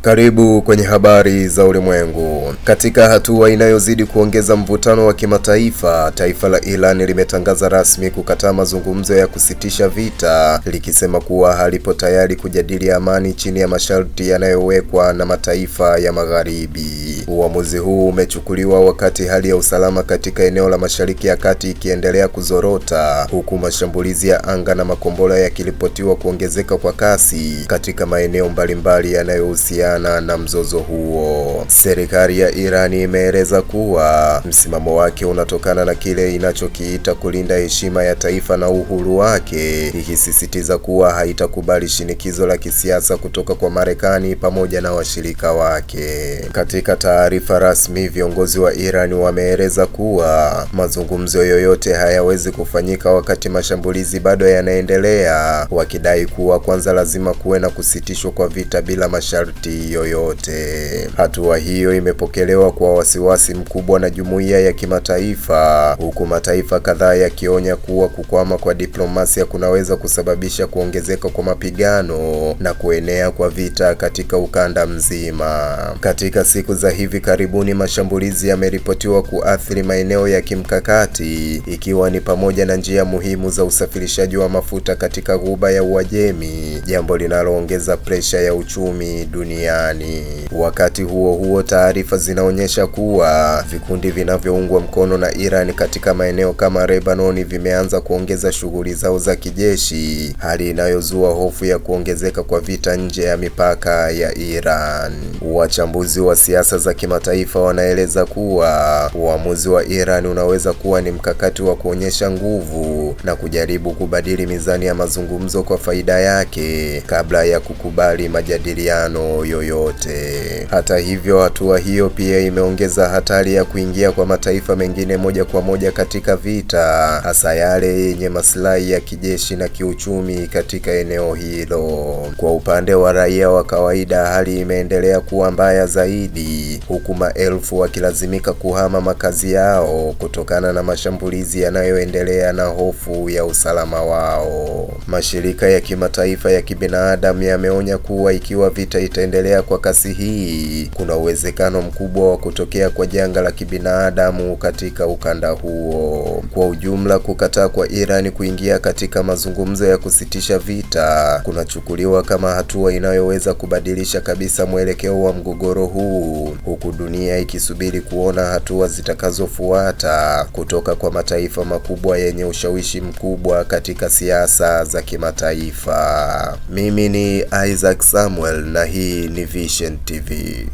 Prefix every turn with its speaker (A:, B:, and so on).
A: Karibu kwenye habari za ulimwengu. Katika hatua inayozidi kuongeza mvutano wa kimataifa, taifa la Iran limetangaza rasmi kukataa mazungumzo ya kusitisha vita, likisema kuwa halipo tayari kujadili amani chini ya masharti yanayowekwa na mataifa ya Magharibi. Uamuzi huu umechukuliwa wakati hali ya usalama katika eneo la Mashariki ya Kati ikiendelea kuzorota, huku mashambulizi ya anga na makombora yakiripotiwa kuongezeka kwa kasi katika maeneo mbalimbali yanayohusiana na mzozo huo. Serikali ya Iran imeeleza kuwa msimamo wake unatokana na kile inachokiita kulinda heshima ya taifa na uhuru wake, ikisisitiza kuwa haitakubali shinikizo la kisiasa kutoka kwa Marekani pamoja na washirika wake. Katika taarifa rasmi, viongozi wa Iran wameeleza kuwa mazungumzo yoyote hayawezi kufanyika wakati mashambulizi bado yanaendelea, wakidai kuwa kwanza lazima kuwe na kusitishwa kwa vita bila masharti yoyote. Hatua hiyo imepokelewa kwa wasiwasi mkubwa na jumuiya ya kimataifa, huku mataifa kadhaa yakionya kuwa kukwama kwa diplomasia kunaweza kusababisha kuongezeka kwa mapigano na kuenea kwa vita katika ukanda mzima. Katika siku za hivi karibuni, mashambulizi yameripotiwa kuathiri maeneo ya kimkakati, ikiwa ni pamoja na njia muhimu za usafirishaji wa mafuta katika Ghuba ya Uajemi, jambo linaloongeza presha ya uchumi duniani. Wakati huo huo, taarifa zinaonyesha kuwa vikundi vinavyoungwa mkono na Iran katika maeneo kama Lebanon vimeanza kuongeza shughuli zao za kijeshi, hali inayozua hofu ya kuongezeka kwa vita nje ya mipaka ya Iran. Wachambuzi wa siasa za kimataifa wanaeleza kuwa uamuzi wa Iran unaweza kuwa ni mkakati wa kuonyesha nguvu na kujaribu kubadili mizani ya mazungumzo kwa faida yake kabla ya kukubali majadiliano yoyote. Hata hivyo, hatua hiyo pia imeongeza hatari ya kuingia kwa mataifa mengine moja kwa moja katika vita, hasa yale yenye maslahi ya kijeshi na kiuchumi katika eneo hilo. Kwa upande wa raia wa kawaida, hali imeendelea kuwa mbaya zaidi, huku maelfu wakilazimika kuhama makazi yao kutokana na mashambulizi yanayoendelea na hofu ya usalama wao. Mashirika ya kimataifa ya kibinadamu yameonya kuwa ikiwa vita itaendelea kwa kasi hii, kuna uwezekano mkubwa wa kutokea kwa janga la kibinadamu katika ukanda huo. Kwa ujumla, kukataa kwa Iran kuingia katika mazungumzo ya kusitisha vita kunachukuliwa kama hatua inayoweza kubadilisha kabisa mwelekeo wa mgogoro huu, huku dunia ikisubiri kuona hatua zitakazofuata kutoka kwa mataifa makubwa yenye ushawishi mkubwa katika siasa za kimataifa. Mimi ni Isaac Samuel na hii ni Vision TV.